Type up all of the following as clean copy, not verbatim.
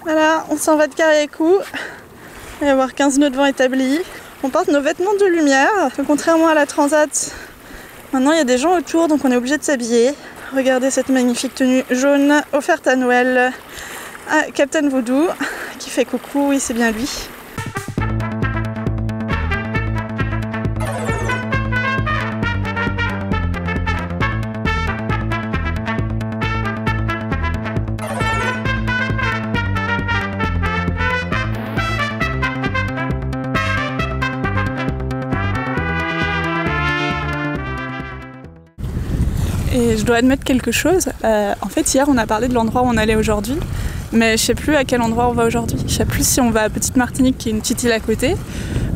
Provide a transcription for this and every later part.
Voilà, on s'en va de Carriacou. Il va y avoir 15 nœuds de vent établis. On porte nos vêtements de lumière. Contrairement à la Transat, maintenant il y a des gens autour, donc on est obligé de s'habiller. Regardez cette magnifique tenue jaune offerte à Noël à Captain Voodoo qui fait coucou, oui c'est bien lui. Et je dois admettre quelque chose, en fait hier on a parlé de l'endroit où on allait aujourd'hui, mais je sais plus à quel endroit on va aujourd'hui. Je sais plus si on va à Petite Martinique qui est une petite île à côté,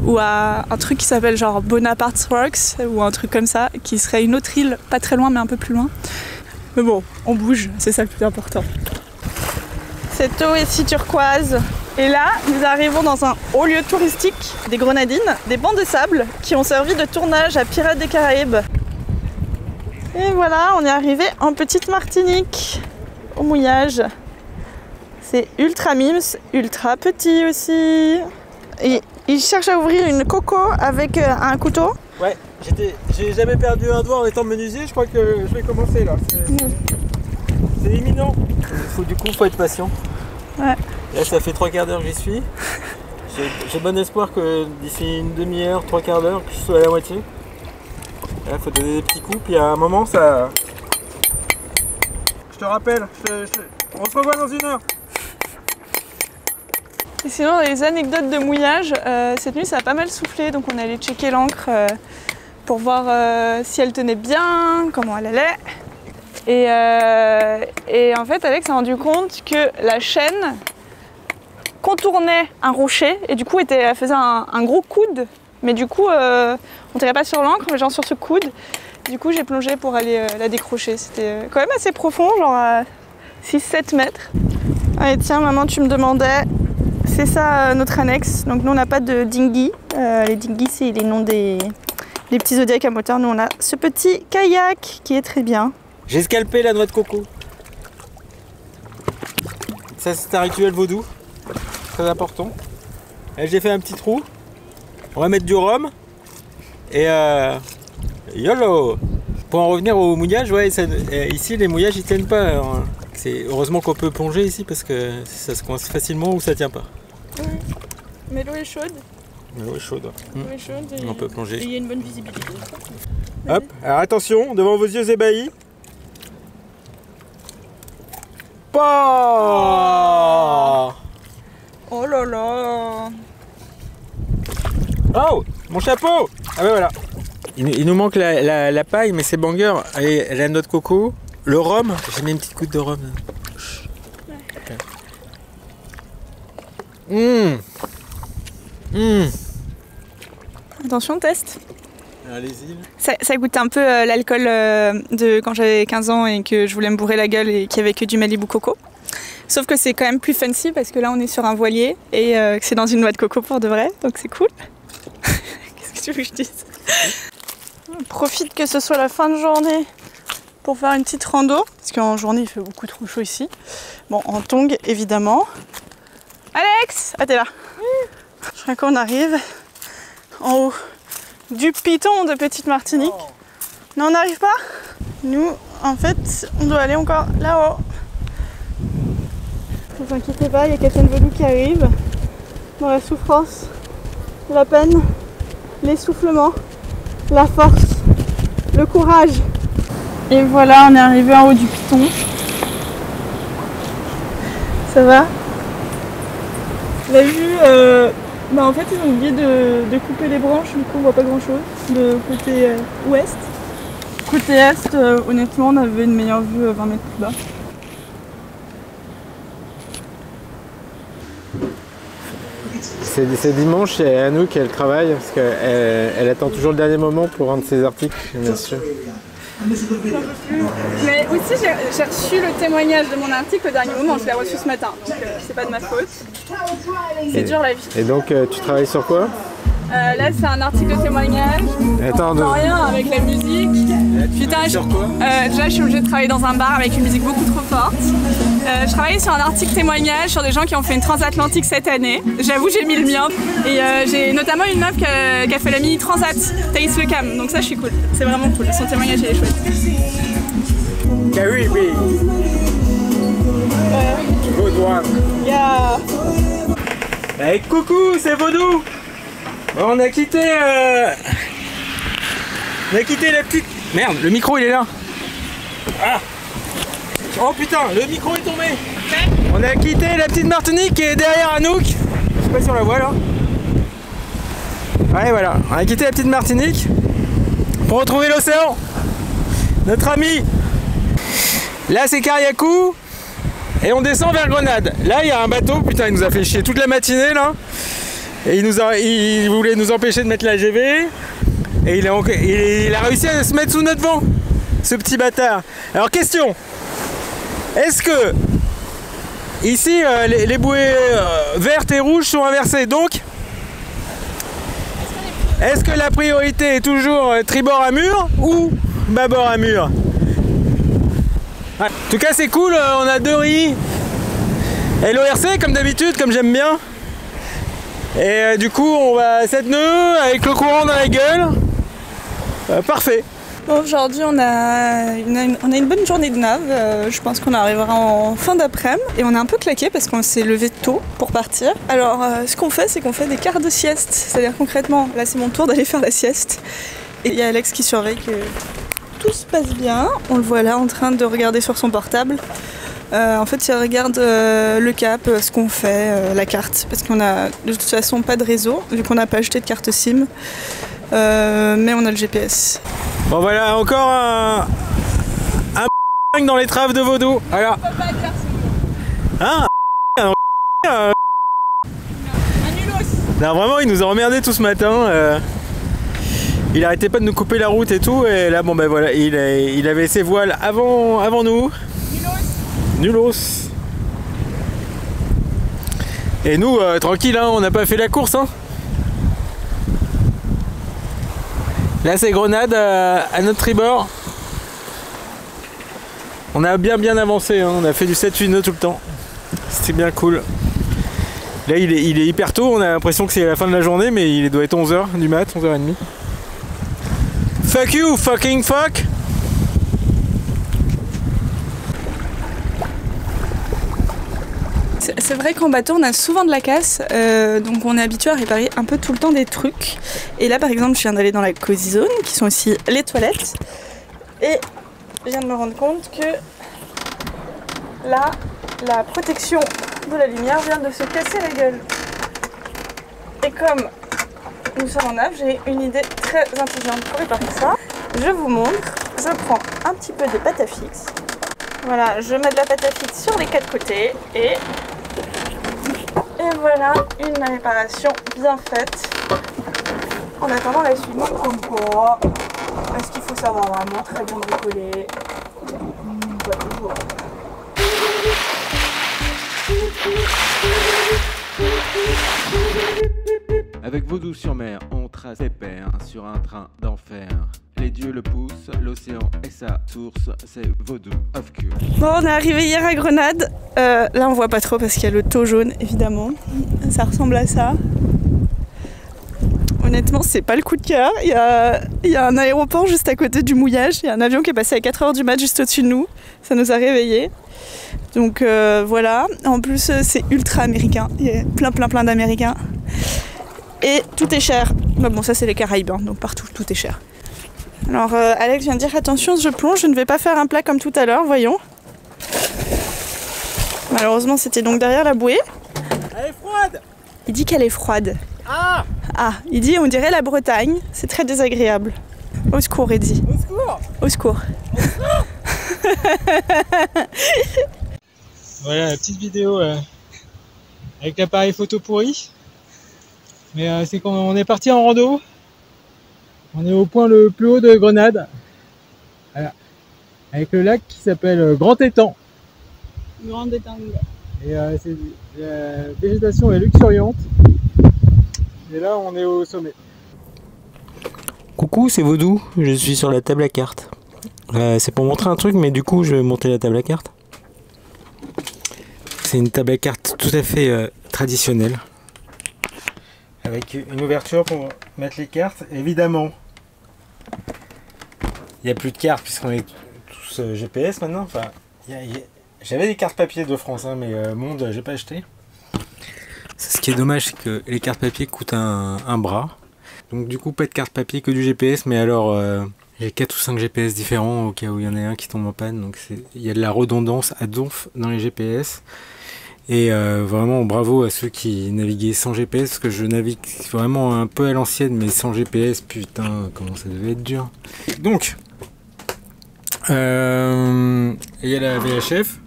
ou à un truc qui s'appelle genre Bonaparte's Rocks, ou un truc comme ça, qui serait une autre île, pas très loin mais un peu plus loin. Mais bon, on bouge, c'est ça le plus important. Cette eau est si turquoise. Et là, nous arrivons dans un haut lieu touristique des Grenadines, des bancs de sable qui ont servi de tournage à Pirates des Caraïbes. Et voilà, on est arrivé en Petite Martinique, au mouillage. C'est ultra mimes, ultra petit aussi. Et il cherche à ouvrir une coco avec un couteau. Ouais, j'ai jamais perdu un doigt en étant menuisier, je crois que je vais commencer là. C'est imminent. Du coup, faut être patient. Ouais. Là, ça fait 3 quarts d'heure que j'y suis. J'ai bon espoir que d'ici une demi-heure, 3 quarts d'heure, que je sois à la moitié. Il faut donner des petits coups, puis à un moment ça... Je te rappelle, on se revoit dans 1 heure. Et sinon, dans les anecdotes de mouillage, cette nuit ça a pas mal soufflé, donc on est allé checker l'ancre pour voir si elle tenait bien, comment elle allait. Et en fait, Alex s'est rendu compte que la chaîne contournait un rocher et du coup elle faisait un gros coude. Mais du coup, on tirait pas sur l'ancre, mais genre sur ce coude. Du coup, j'ai plongé pour aller la décrocher. C'était quand même assez profond, genre à 6-7 mètres. Allez, tiens, maman, tu me demandais. C'est ça notre annexe. Donc nous, on n'a pas de dinghy. Les dinghies, c'est les noms des petits zodiacs à moteur. Nous, on a ce petit kayak qui est très bien. J'ai scalpé la noix de coco. Ça, c'est un rituel vaudou. Très important. J'ai fait un petit trou. On va mettre du rhum et YOLO. Pour en revenir au mouillage, ouais, ici les mouillages ils tiennent pas. C'est heureusement qu'on peut plonger ici parce que ça se coince facilement ou ça tient pas. Oui. Mais l'eau est chaude. L'eau est chaude. L'eau est chaude et on peut plonger. il y a une bonne visibilité. Hop, alors attention, devant vos yeux ébahis. Oh, oh là là. Oh, mon chapeau. Ah ben voilà. Il nous manque la paille, mais c'est banger. Allez, la noix de coco, le rhum. J'ai mis une petite goutte de rhum. Attention, test. Allez-y. Ça goûte un peu l'alcool de quand j'avais 15 ans et que je voulais me bourrer la gueule et qu'il n'y avait que du Malibu Coco. Sauf que c'est quand même plus fancy parce que là on est sur un voilier et que c'est dans une noix de coco pour de vrai, donc c'est cool. Qu'est-ce que tu veux que je dise? On profite que ce soit la fin de journée pour faire une petite rando, parce qu'en journée il fait beaucoup trop chaud ici. Bon, en tongs évidemment. Alex! Ah, t'es là? Oui. Je crois qu'on arrive en haut du piton de Petite Martinique. Oh. Non, on n'arrive pas? Nous, en fait, on doit aller encore là-haut. Ne vous inquiétez pas, il y a Captain Voodoo qui arrive. Dans la souffrance, la peine, l'essoufflement, la force, le courage. Et voilà, on est arrivé en haut du piton. Ça va? La vue, en fait ils ont oublié de couper les branches, du coup on voit pas grand chose de côté ouest. Côté est, honnêtement on avait une meilleure vue 20 mètres plus bas. C'est dimanche et Anouk elle travaille parce qu'elle attend toujours le dernier moment pour rendre ses articles, bien sûr. Mais aussi j'ai reçu le témoignage de mon article au dernier moment, je l'ai reçu ce matin, donc c'est pas de ma faute. C'est dur la vie. Et donc tu travailles sur quoi? Là c'est un article de témoignage. Attends, on rien avec la musique. Putain, sur quoi déjà je suis obligée de travailler dans un bar avec une musique beaucoup trop forte. Je travaillais sur un article témoignage sur des gens qui ont fait une transatlantique cette année. J'avoue j'ai mis le mien. Et j'ai notamment une meuf qui a fait la mini transat, Thaïs Le Cam. Donc ça je suis cool. C'est vraiment cool. Son témoignage il est chouette. Caribe. Good one. Yeah. Hey, coucou, c'est Vaudou. On a quitté la petite... Merde, le micro il est là. Ah. Oh putain, le micro est tombé. On a quitté la petite Martinique qui est derrière Anouk. Je sais pas si on la voit là. Ouais voilà, on a quitté la petite Martinique pour retrouver l'océan. Notre ami. Là c'est Cariacou. Et on descend vers Grenade. Là il y a un bateau, putain il nous a fait chier toute la matinée là. Et il voulait nous empêcher de mettre la GV. Et il a réussi à se mettre sous notre vent, ce petit bâtard. Alors question, est-ce que ici les bouées vertes et rouges sont inversées, donc est-ce que la priorité est toujours tribord à mur ou bâbord à mur? En tout cas c'est cool, on a 2 riz et l'ORC comme d'habitude, comme j'aime bien. Et du coup on va à 7 nœuds avec le courant dans la gueule. Parfait. Bon, aujourd'hui on a une bonne journée de nav. Je pense qu'on arrivera en fin d'après-midi. Et on est un peu claqué parce qu'on s'est levé tôt pour partir. Alors ce qu'on fait, c'est qu'on fait des quarts de sieste. C'est-à-dire concrètement, là c'est mon tour d'aller faire la sieste. Et il y a Alex qui surveille que tout se passe bien. On le voit là en train de regarder sur son portable. En fait, il regarde le cap, ce qu'on fait, la carte, parce qu'on a de toute façon pas de réseau, vu qu'on n'a pas acheté de carte SIM, mais on a le GPS. Bon voilà, encore un dans les traves de Vaudou. Voilà. Hein, un non, vraiment, il nous a emmerdé tout ce matin. Il arrêtait pas de nous couper la route et tout, et là bon ben voilà, il avait ses voiles avant nous. Nulos. Et nous, tranquille, hein, on n'a pas fait la course. Hein. Là, c'est Grenade à notre tribord. On a bien avancé, hein, on a fait du 7-8 nœuds tout le temps. C'était bien cool. Là, il est hyper tôt, on a l'impression que c'est la fin de la journée, mais il doit être 11h du mat, 11h30. Fuck you, fucking fuck! C'est vrai qu'en bateau on a souvent de la casse, donc on est habitué à réparer un peu tout le temps des trucs. Et là par exemple je viens d'aller dans la cozy zone qui sont aussi les toilettes. Et je viens de me rendre compte que là la protection de la lumière vient de se casser la gueule. Et comme nous sommes en nav, j'ai une idée très intelligente pour réparer ça. Je vous montre, je prends un petit peu de pâte à fixe. Voilà, je mets de la pâte à fixe sur les 4 côtés et voilà une réparation bien faite. En attendant la suite, comme quoi, est-ce qu'il faut savoir vraiment très bien bricoler? Pas toujours. Avec Vaudou-sur-Mer, on trace les pères sur un train d'enfer. Les dieux le poussent, l'océan est sa source, c'est Vaudou of Cure. Bon, on est arrivé hier à Grenade. Là, on voit pas trop parce qu'il y a le taux jaune, évidemment. Ça ressemble à ça. Honnêtement, c'est pas le coup de cœur. Il y a un aéroport juste à côté du mouillage. Il y a un avion qui est passé à 4h du mat juste au-dessus de nous. Ça nous a réveillés. Donc voilà. En plus, c'est ultra américain. Il y a plein d'Américains. Et tout est cher. Bah bon, ça c'est les Caraïbes, hein, donc partout, tout est cher. Alors Alex vient de dire attention, je plonge, je ne vais pas faire un plat comme tout à l'heure, voyons. Malheureusement, c'était donc derrière la bouée. Elle est froide. Il dit qu'elle est froide. Ah, il dit on dirait la Bretagne, c'est très désagréable. Au secours, Eddy. au secours. Au secours. Voilà la petite vidéo avec l'appareil photo pourri. Mais c'est qu'on est parti en rando. On est au point le plus haut de Grenade. Voilà. Avec le lac qui s'appelle Grand Étang. Grand Étang. Et la végétation est luxuriante. Et là, on est au sommet. Coucou, c'est Vaudou. Je suis sur la table à cartes. C'est pour montrer un truc, mais du coup, je vais monter la table à cartes. C'est une table à cartes tout à fait traditionnelle. Avec une ouverture pour mettre les cartes. Évidemment, il n'y a plus de cartes puisqu'on est tous GPS maintenant. Enfin, j'avais des cartes papier de France, hein, mais Monde, j'ai pas acheté. Ce qui est dommage, c'est que les cartes papier coûtent un bras. Donc du coup, pas de carte papier, que du GPS. Mais alors, j'ai 4 ou 5 GPS différents au cas où il y en a un qui tombe en panne. Donc il y a de la redondance à donf dans les GPS. Et vraiment bravo à ceux qui naviguaient sans GPS, parce que je navigue vraiment un peu à l'ancienne, mais sans GPS, putain, comment ça devait être dur. Donc, il y a la VHF,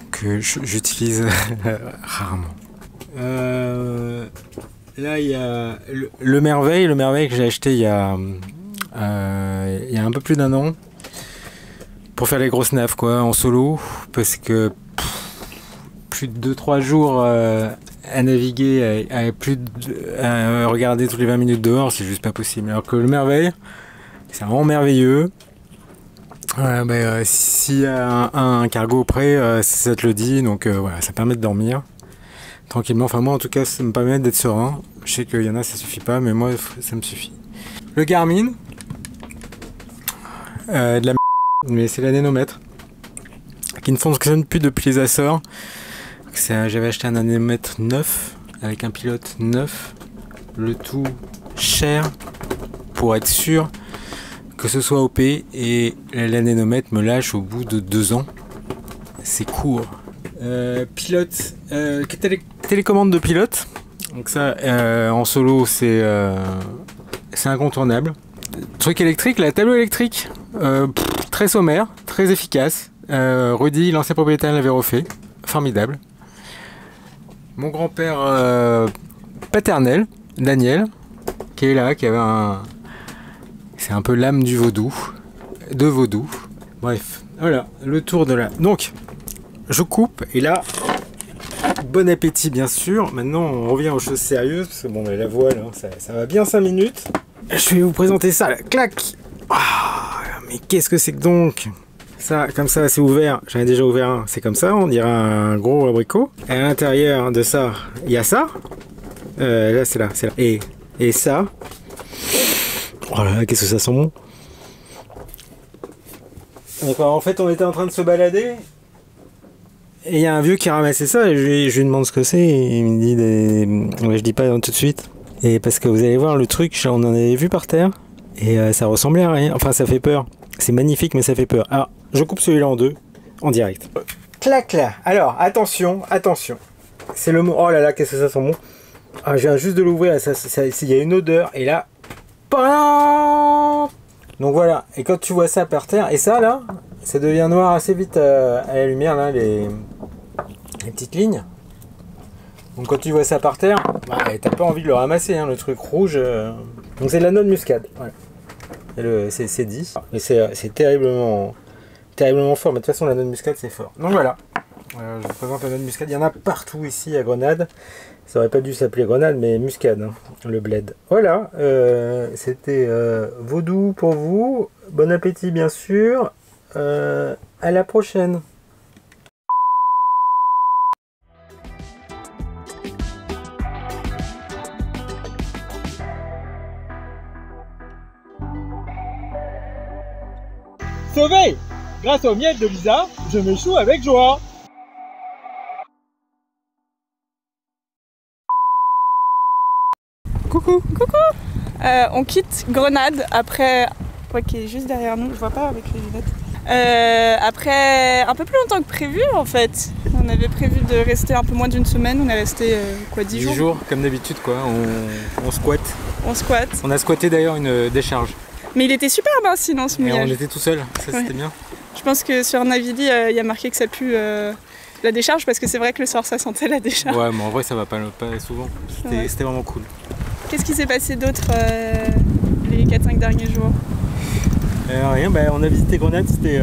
que j'utilise rarement. Là, il y a le Merveille que j'ai acheté il y a un peu plus d'un an, pour faire les grosses naves, quoi, en solo, parce que plus de 2-3 jours à naviguer, à regarder toutes les 20 minutes dehors, c'est juste pas possible. Alors que le Merveille, c'est vraiment merveilleux. S'il y a un cargo près, ça te le dit, donc voilà, ça permet de dormir tranquillement. Enfin moi en tout cas, ça me permet d'être serein. Je sais qu'il y en a ça suffit pas, mais moi ça me suffit. Le Garmin, de la mais c'est la nanomètre, qui ne fonctionne plus depuis les Açores. J'avais acheté un anémomètre neuf avec un pilote neuf, le tout cher pour être sûr que ce soit OP, et l'anémomètre me lâche au bout de 2 ans. C'est court. Pilote, télécommande de pilote. Donc ça, en solo, c'est incontournable. Truc électrique, la tableau électrique, très sommaire, très efficace. Rudy, l'ancien propriétaire, l'avait refait. Formidable. Mon grand-père paternel, Daniel, qui est là, qui avait c'est un peu l'âme du vaudou, de vaudou. Bref, voilà, le tour de là. Donc, je coupe, et là, bon appétit bien sûr. Maintenant, on revient aux choses sérieuses, parce que bon, la voile, hein, ça va bien 5 minutes. Je vais vous présenter ça, là. Clac. Mais qu'est-ce que c'est que donc ça, comme ça, c'est ouvert. J'en ai déjà ouvert un. C'est comme ça, on dirait un gros abricot. Et à l'intérieur de ça, il y a ça. Là, c'est là. Et ça. Oh là là, qu'est-ce que ça sent bon. D'accord, en fait, on était en train de se balader. Et il y a un vieux qui ramassait ça. Et je lui demande ce que c'est. Et il me dit ouais, je dis pas tout de suite. Et parce que vous allez voir, le truc, on en avait vu par terre. Et ça ressemblait à rien. Enfin, ça fait peur. C'est magnifique, mais ça fait peur. Alors, je coupe celui-là en deux, en direct. Clac là. Alors, attention. C'est le mot. Oh là là, qu'est-ce que ça sent bon. Je viens juste de l'ouvrir. Il y a une odeur. Et là. Donc voilà. Et quand tu vois ça par terre, et ça là, ça devient noir assez vite à la lumière, là, les petites lignes. Donc quand tu vois ça par terre, t'as pas envie de le ramasser, hein, le truc rouge. Donc c'est de la noix de muscade. Voilà. C'est dit. Mais c'est terriblement fort. Mais de toute façon, la noix de muscade, c'est fort. Donc voilà. Je vous présente la noix de muscade. Il y en a partout ici à Grenade. Ça aurait pas dû s'appeler Grenade, mais muscade, hein, le bled. Voilà. C'était Vaudou pour vous. Bon appétit, bien sûr. À la prochaine. Sauvé! Grâce au miel de Lisa, je m'échoue avec joie! Coucou! On quitte Grenade après... qui est juste derrière nous, je vois pas avec les lunettes. Après un peu plus longtemps que prévu en fait. On avait prévu de rester un peu moins d'une semaine, on est resté 10 jours. 10 jours, comme d'habitude quoi, on squatte. On squatte. On a squatté d'ailleurs une décharge. Mais il était super bien sinon ce mouillage. Et on était tout seul, ça c'était bien. Je pense que sur Navili, il y a marqué que ça pue la décharge, parce que c'est vrai que le soir ça sentait la décharge. Ouais, mais en vrai ça va pas souvent. C'était vraiment cool. Qu'est-ce qui s'est passé d'autre les 4-5 derniers jours? Rien, on a visité Grenade, c'était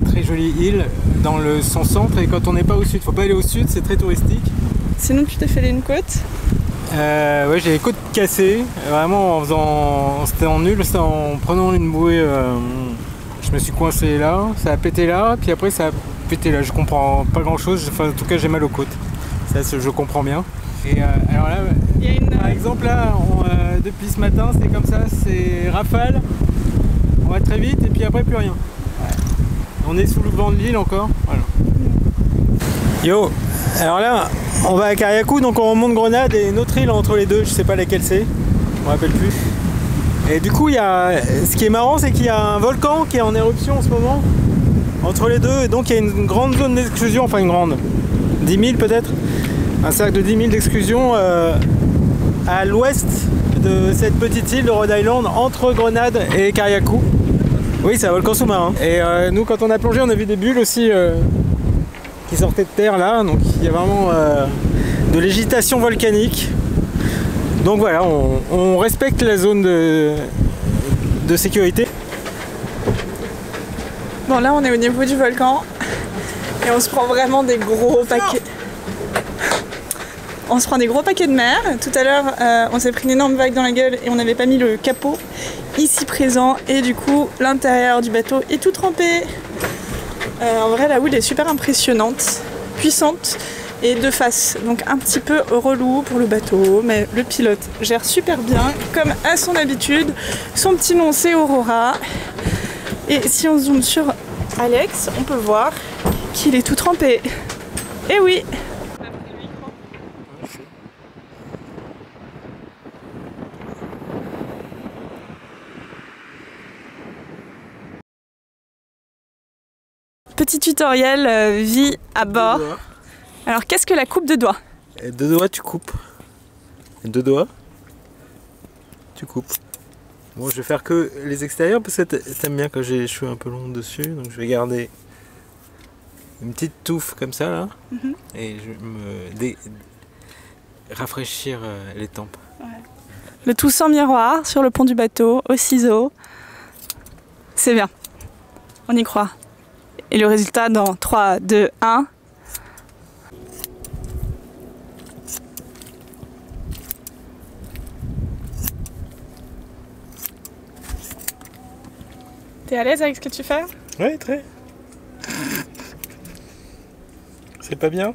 très jolie île dans son centre, et quand on n'est pas au sud, faut pas aller au sud, c'est très touristique. Sinon tu t'es fait une côte? Ouais, j'ai les côtes cassées, vraiment en faisant. C'était en nul, c'était en prenant une bouée. Je me suis coincé là, ça a pété là, puis après ça a pété là. Je comprends pas grand chose, enfin, en tout cas j'ai mal aux côtes. Ça, je comprends bien. Et alors là, par exemple, là, depuis ce matin, c'est comme ça, c'est rafale, on va très vite et puis après plus rien. On est sous le vent de l'île encore. Voilà. Yo, alors là, on va à Kariakou, donc on remonte Grenade et une autre île entre les deux, je sais pas laquelle c'est, je me rappelle plus. Et du coup, ce qui est marrant, c'est qu'il y a un volcan qui est en éruption en ce moment, entre les deux, et donc il y a une grande zone d'exclusion, enfin une grande, 10 000 peut-être, un cercle de 10 000 d'exclusion à l'ouest de cette petite île de Rhode Island, entre Grenade et Kariakou. Oui, c'est un volcan sous-marin. Et nous, quand on a plongé, on a vu des bulles aussi qui sortaient de terre là, donc il y a vraiment de l'agitation volcanique. Donc voilà, on respecte la zone de sécurité. Bon, là on est au niveau du volcan et on se prend vraiment des gros paquets. On se prend des gros paquets de mer. Tout à l'heure, on s'est pris une énorme vague dans la gueule et on n'avait pas mis le capot ici présent. Et du coup, l'intérieur du bateau est tout trempé. En vrai, la houle est super impressionnante, puissante et de face. Donc un petit peu relou pour le bateau, mais le pilote gère super bien, comme à son habitude. Son petit nom, c'est Aurora. Et si on zoome sur Alex, on peut voir qu'il est tout trempé. Et oui! Petit tutoriel vie à bord. Alors qu'est-ce que la coupe de doigts? Deux doigts tu coupes. Deux doigts tu coupes. Bon, je vais faire que les extérieurs parce que t'aimes bien quand j'ai les cheveux un peu longs dessus, donc je vais garder une petite touffe comme ça là, et je vais me rafraîchir les tempes. Ouais. Le tout sans miroir sur le pont du bateau, au ciseau. C'est bien. On y croit. Et le résultat dans 3, 2, 1. T'es à l'aise avec ce que tu fais? Ouais, très. C'est pas bien?